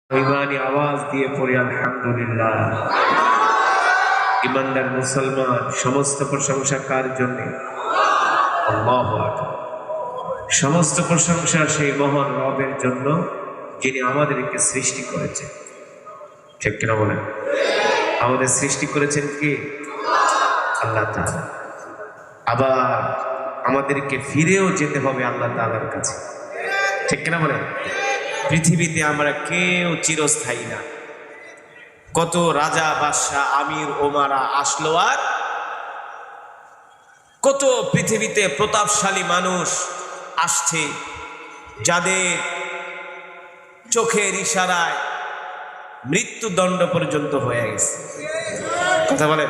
ইমানি আওয়াজ দিয়ে পড়ি আলহামদুলিল্লাহ। ইমানদার মুসলমান, সমস্ত প্রশংসা কার জন্য? আল্লাহু আকবার। সমস্ত প্রশংসা সেই মহান রবের জন্য, যিনি আমাদেরকে সৃষ্টি করেছেন। ঠিক কিনা বলেন? আমাদের সৃষ্টি করেছেন কি? আল্লাহ তাআলা। আবার আমাদেরকে ফিরেও যেতে হবে আল্লাহ তাআলার কাছে। ঠিক কিনা বলেন? পৃথিবীতে আমরা কেউ চিরস্থায়ী না। কত রাজা বাদশাহ আমির ওমারা আসলো, আর কত পৃথিবীতে প্রতাপশালী মানুষ আসছে, যাদের চোখের ইশারায় মৃত্যুদণ্ড পর্যন্ত হয়ে গেছে। কথা বলেন?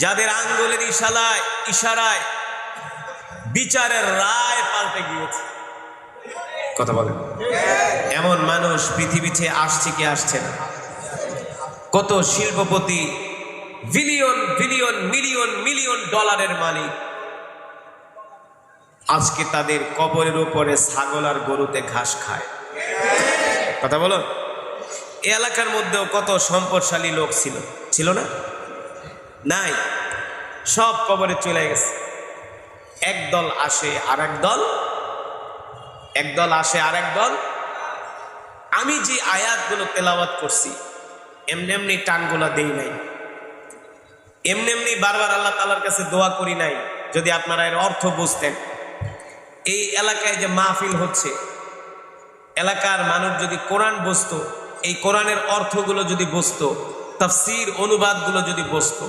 যাদের আঙ্গুলের ইশারায় বিচারের রায় পাল্টে গিয়েছে। কথা বলেন? এমন মানুষ পৃথিবীতে আসছে কি আসছে না? কত শিল্পপতি বিলিয়ন বিলিয়ন মিলিয়ন মিলিয়ন ডলারের মালিক, আজকে তাদের কবরের উপরে ছাগল আর গরুতে ঘাস খায়। কথা বলো? এই এলাকার মধ্যেও কত সম্পদশালী লোক ছিল না? নাই, সব কবরে চলে গেছে। একদল আসে আর একদল, একদল আসে আর একদল। আমি যে আয়াতগুলো তেলাওয়াত করছি, এমনি এমনি টানগুলো দেই নাই, এমনি এমনি বারবার আল্লাহ তাআলার কাছে দোয়া করি নাই। যদি আপনারা এর অর্থ বুঝতেন, এই এলাকায় যে মাহফিল হচ্ছে, এলাকার মানুষ যদি কোরআন বুঝতো, এই কোরআনের অর্থগুলো যদি বুঝতো, তাফসীর অনুবাদগুলো যদি বুঝতো,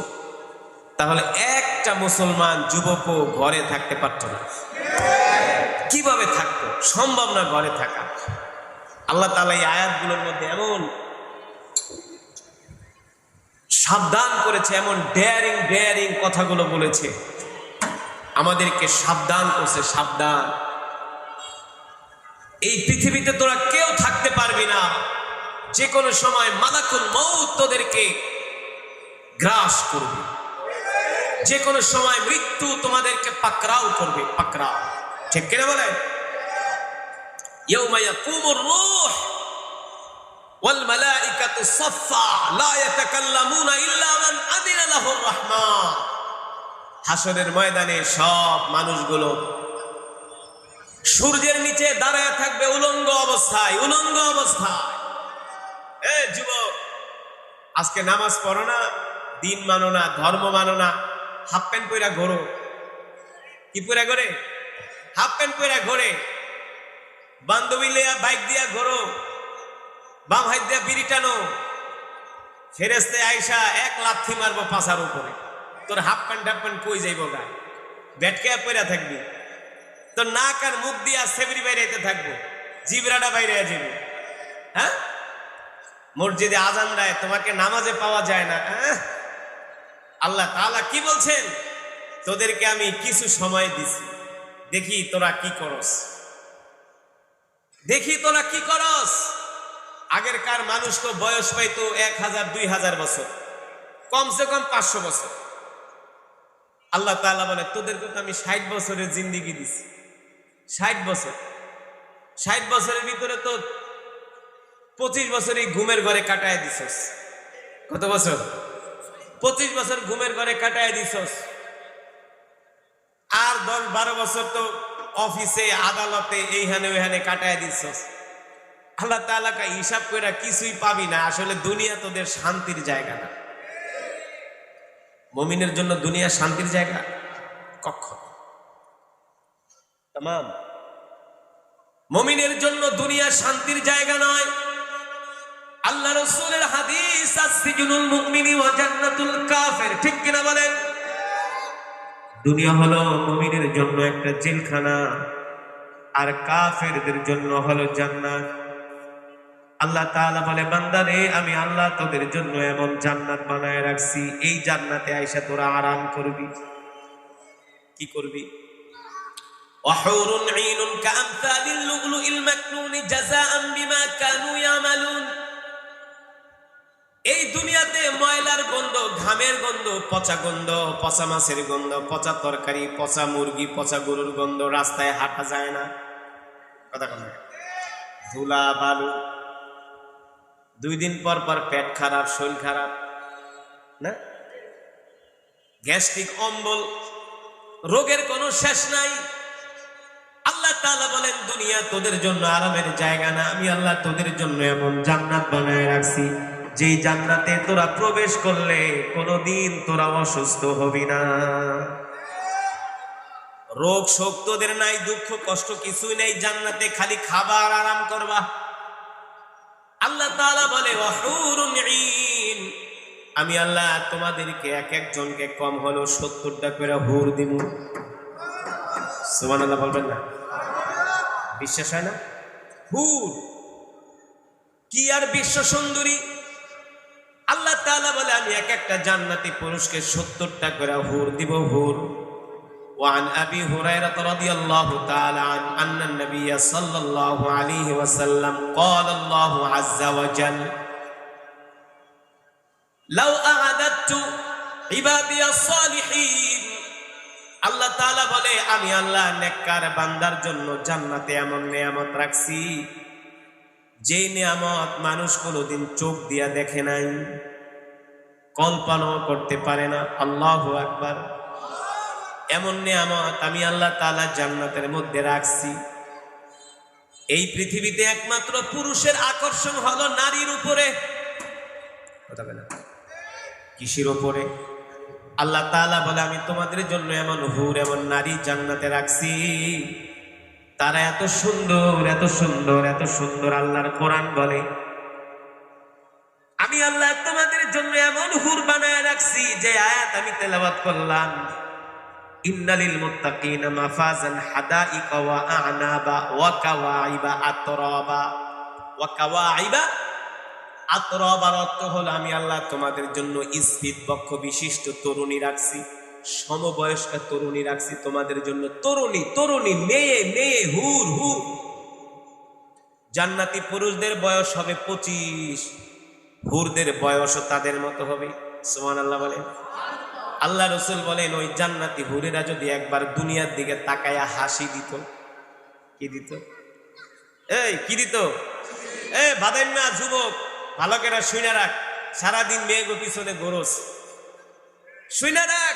তাহলে একটা মুসলমান যুবকও ঘরে থাকতে পারত না। কিভাবে থাকতো? সম্ভব না ঘরে থাকা। আল্লাহ তাআলা এই আয়াতগুলোর মধ্যে এমন সাবধান করেছে, এমন ডেয়ারিং ডেয়ারিং কথাগুলো বলেছে, আমাদেরকে সাবধান করছে। সাবধান, এই পৃথিবীতে তোরা কেউ থাকতে পারবি না। যে কোনো সময় মালাকুল মউত তোদেরকে গ্রাস করবে। যে কোনো সময় মৃত্যু তোমাদেরকে পাকড়াও করবে, পাকড়াও। ঠিক কিনা বলে? ইয়াউমা ইয়াকুমুর রূহ ওয়াল মালাইকাতু সাফফা লা ইয়াতাকাল্লামুনা ইল্লা মান আযিনা লাহুর রাহমান। হাসরের ময়দানে সব মানুষগুলো সূর্যের নিচে দাঁড়ায় থাকবে উলঙ্গ অবস্থায়, উলঙ্গ অবস্থায়। এ যুবক, আজকে নামাজ পড়ো না, দিন মানো না, ধর্ম মানো না, হাফ প্যান্ট পরে ঘোরো। কি পরে ঘোরে? হাফ প্যান্ট পরে ঘোরে। বান্ধবী লিয়া বাইক দিয়া ঘোরো, বাম হাত দিয়া বিড়ি টানো, ফেরেশতে আইসা এক লাথি মারবো পাছার উপরে। তোর হাফ প্যান্ট কই যাইব? গায়ে ব্যাটকে পরে থাকবি, তোর নাক আর মুখ দিয়া সেবরি বাইরে থাকবো, জিবরাটা বাইরে যাবে। হ্যাঁ, মসজিদে আজান দেয়, তোমাকে নামাজে পাওয়া যায় না। আল্লাহ তাআলা কি বলছেন? তোদেরকে আমি কিছু সময় দিছি, দেখি তোরা কি করস, দেখি তোরা কি করস। আগেরকার মানুষ তো বয়স পাইতো 1000 2000 বছর, কমসে কম 500 বছর। আল্লাহ তাআলা বলে, তোদেরকে তো আমি 60 বছরের জিন্দেগি দিছি। 60 বছর, 60 বছরের ভিতরে তো 25 বছরই ঘুমের ঘরে কাটায় দিছস। কত বছর? 25 বছর ঘুমের ঘরে কাটায় দিছস। আর 10-12 বছর তো অফিসে, আদালতে, এইখানে ওইখানে কাটায় দিছস। আল্লাহ তাআলা কা হিসাব করে কিছুই পাবি না। আসলে দুনিয়া তোদের শান্তির জায়গা না। মুমিনের জন্য দুনিয়া শান্তির জায়গা কখন? তামাম মুমিনের জন্য দুনিয়া শান্তির জায়গা নয়। আল্লাহ রাসূলের হাদিস, আসসিজনুল মুমিনি ওয়া জান্নাতুল কাফির। ঠিক কিনা বলেন? দুনিয়া হলো মুমিনের জন্য একটা জেলখানা, আর কাফেরদের জন্য হলো জান্নাত। আল্লাহ তাআলা বলে, বান্দা রে, আমি আল্লাহ তোদের জন্য এমন জান্নাত বানায় রাখছি, এই জান্নাতে আইসা তোরা আরাম করবি। কি করবি? ওয়াহুরুন ঈনুন কাআমসালিল লুগলুইল মাকনুন জাযাআন বিমা কানু ইয়ামালুন। এই দুনিয়াতে ময়লার গন্ধ, ঘামের গন্ধ, পচা গন্ধ, পচা মাছের গন্ধ, পচা তরকারি, পচা মুরগি, পচা গরুর গন্ধ, রাস্তায় হাঁটা যায় না। কথা কম, ধুলা বালু, 2 দিন পর পর পেট খারাপ, শরীর খারাপ, না গ্যাস্ট্রিক, অম্বল, রোগের কোনো শেষ নাই। আল্লাহ তাআলা বলেন দুনিয়া তোদের জন্য আরামের জায়গা না, আমি আল্লাহ তোদের জন্য এমন জান্নাত বানায় রাখছি যেই জান্নাতে তোরা প্রবেশ করলে কোনোদিন তোরা অসুস্থ হবি না। রোগ শোক তোদের নাই, দুঃখ কষ্ট কিছুই নেই জান্নাতে, খালি খাবার আরাম করবা। আল্লাহ তাআলা বলে ওয়াহুরুন ঈন, আমি আল্লাহ তোমাদেরকে এক একজনকে কম হলো 70টা করে হুর দিব। সুবহানাল্লাহ বলবেন না? বিশ্বাস হয় না? হুর কি আর বিশ্ব সুন্দরী। আল্লাহ তাআলা বলে আমি এক একটা জান্নাতি পুরুষকে 70টা করে হুর দিব, হুর। وعن أبي هريرة رضي الله تعالى عنه أن النبي صلى الله عليه وسلم قال الله عز وجل لو أعددت عبادي الصالحين, আল্লাহ তাআলা বলে আমি আল্লাহ নেককার বান্দার জন্য জান্নাতে এমন নিয়ামত রাখছি যেই নিয়ামত মানুষ কোনোদিন চোখ দিয়া দেখে নাই, কল্পনাও করতে পারে না। আল্লাহু আকবার। এমন নিয়ামত আমি আল্লাহ তাআলা জান্নাতের মধ্যে রাখছি। এই পৃথিবীতে একমাত্র পুরুষের আকর্ষণ হলো নারীর উপরে, কথা বলেন কিসের উপরে? আল্লাহ তাআলা বলে আমি তোমাদের জন্য এমন হুর, এমন নারী জান্নাতে রাখছি, তারা এত সুন্দর, এত সুন্দর, এত সুন্দর। আল্লাহর কোরআন বলে আমি আল্লাহ তোমাদের জন্য এমন হুর বানায় রাখছি, যে আয়াত আমি তেলাওয়াত করলাম, ইন্নালিল মুত্তাকিনা মাফাজান হাদাইকা ওয়া আ'নাবা ওয়া কাওয়াইবা আতরাবা। ওয়া কাওয়াইবা আতরাবার অর্থ হলো আমি আল্লাহ তোমাদের জন্য স্ফীত বক্ষ বিশিষ্ট তরুণী রাখছি, সমবয়স্কা তরুণী রাখছি তোমাদের জন্য। তরুণী, তরুণী, মেয়ে, মেয়ে, হুর, হুর। জান্নাতি পুরুষদের বয়স হবে 25, হুরদের বয়সও তাদের মতো হবে। সুবহানাল্লাহ বলেন। আল্লাহ রাসূল বলেন ওই জান্নাতি হুরেরা যদি একবার দুনিয়ার দিকে তাকায়া হাসি দিত, কি দিত? এই কি দিত? বাদেন না যুবক, ভালো করে শুনে রাখ, সারাদিন মেয়েগো পিছনে গোরস, শুনে রাখ,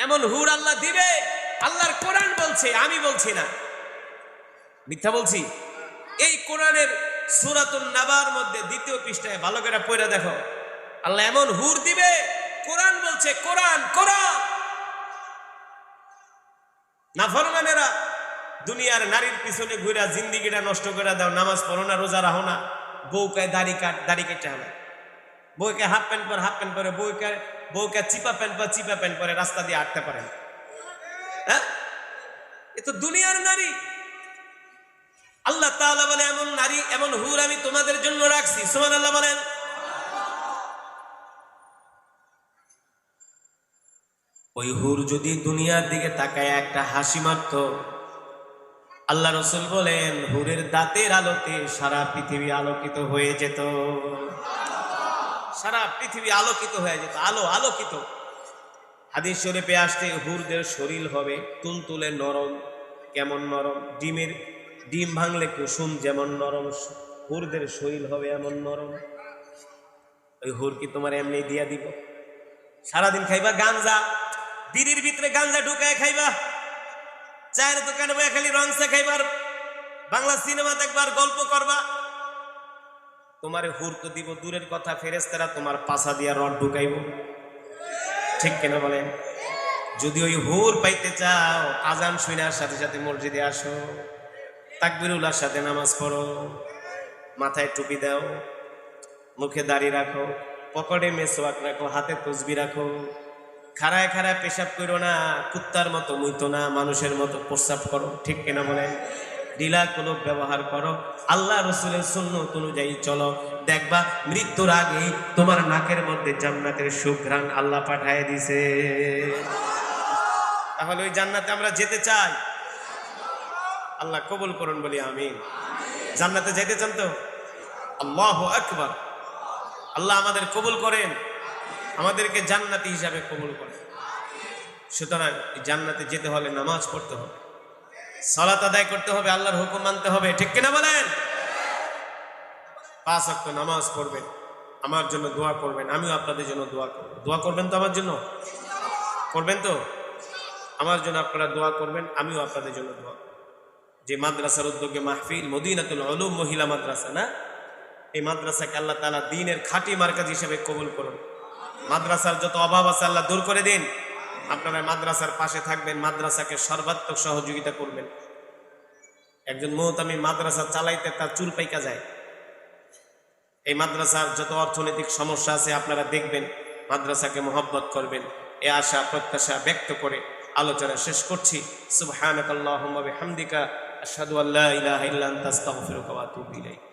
এমন হুর আল্লাহ দিবে। আল্লাহর কোরআন বলছে, আমি বলছি না, মিথ্যা বলছি। এই কোরআনের সূরাতুন নাবার মধ্যে 2য় পৃষ্ঠায় ভালো করে পড়ে দেখো, আল্লাহ এমন হুর দিবে। কোরআন বলছে, কোরআন, কোরআন। নাফরমানেরা দুনিয়ার নারীর পিছনে ঘুরা জিন্দিগিটা নষ্ট করে দাও, নামাজ পড়ো না, রোজা রাখো না, বউকে দাড়ি কেটে আনো, বউকে হাফ প্যান্ট পরে হাফ প্যান্ট পরে, বউকে চিপা প্যান্ট পরে চিপা প্যান্ট পরে রাস্তা দিয়ে আটতে পারেন। হ্যাঁ, এ তো দুনিয়ার নারী। আল্লাহ তাআলা বলে এমন নারী, এমন হুর আমি তোমাদের জন্য রাখছি। সুবহানাল্লাহ বলেন। ওই হুর যদি দুনিয়ার দিকে তাকায় একটা হাসি মারত, আল্লাহ রাসূল বলেন হুরের দাঁতের আলোতে সারা পৃথিবী আলোকিত হয়ে যেত, সারা পৃথিবী আলোকিত হয়ে যেত, আলোকিত। হাদিস শরীফে আসছে হুরদের শরীর হবে তুলতুলে নরম। কেমন নরম? ডিম ভাঙলে কুসুম যেমন নরম, হুরদের শরীর হবে এমন নরম। ওই হুর কি তোমার এমনি দিয়া দিব? সারাদিন খাইবা গাঞ্জা, বিড়ির ভিতরে গাঞ্জা ঢুকায় খাইবা, চায়ের দোকানে বসে খালি রংসা খাইবার, বাংলা সিনেমা দেখবার, গল্প করবা। তোমার হুর তো দিব দূরের কথা, ফেরেশতারা তোমার পাছা দিয়া রড ঢুকাইব। ঠিক কিনা বলেন? যদি ওই হুর পাইতে চাও, আজান শুনার সাথে সাথে মসজিদে আসো, তাকবীরুল্লাহর সাথে নামাজ পড়ো, মাথায় টুপি দাও, মুখে দাড়ি রাখো, পকেটে মেসওয়াক রাখো, হাতে তসবিহ রাখো, খাড়ায় খাড়ায় পেশাব করো না, কুত্তার মতো মুইতো না, মানুষের মতো প্রস্রাব করো। ঠিক কিনা বলেন? ঢিলা কলব ব্যবহার করো, আল্লাহ রাসূলের সুন্নাত অনুযায়ী চলো, দেখবা মৃত্যুর আগে তোমার নাকের মধ্যে জান্নাতের সুঘ্রাণ আল্লাহ পাঠায় দিছে। তাহলে ওই জান্নাতে আমরা যেতে চাই। আল্লাহ কবুল করুন বলি আমিন। জান্নাতে যেতে চান তো? আল্লাহু আকবার। আল্লাহ আমাদের কবুল করেন, আমাদেরকে জান্নাতি হিসাবে কবুল করেন। সুতরাং জান্নাতে যেতে হলে নামাজ পড়তে হবে, সালাত আদায় করতে হবে, আল্লাহর হুকুম মানতে হবে। ঠিক কিনা বলেন? 5 ওয়াক্ত নামাজ পড়বেন, আমার জন্য দোয়া করবেন, আমিও আপনাদের জন্য দোয়া করব। দোয়া করবেন তো আমার জন্য? করবেন তো? আমার জন্য আপনারা দোয়া করবেন, আমিও আপনাদের জন্য দোয়া করব। যে মাদ্রাসার উদ্যোগে মাহফিল, মদিনাতুল উলুম মহিলা মাদ্রাসা না, এই মাদ্রাসাকে আল্লাহ তাআলা দ্বীনের খাঁটি মার্কাজ হিসেবে কবুল করুন। মাদ্রাসার যত অভাব আছে আল্লাহ দূর করে দিন। আপনারা মাদ্রাসার পাশে থাকবেন, মাদ্রাসাকে সর্বাত্মক সহযোগিতা করবেন। একজন মুহতামিম মাদ্রাসা চালাইতে তার চুল পাইকা যায়। এই মাদ্রাসার যত অর্থনৈতিক সমস্যা আছে আপনারা দেখবেন, মাদ্রাসাকে মহব্বত করবেন, এ আশা প্রত্যাশা ব্যক্ত করে আলোচনা শেষ করছি। সুবহানাকাল্লাহুম্মা বিহামদিকা আশহাদু আল্লা ইলাহা ইল্লা আনতা আস্তাগফিরুকা ওয়া আতুবু ইলাইক।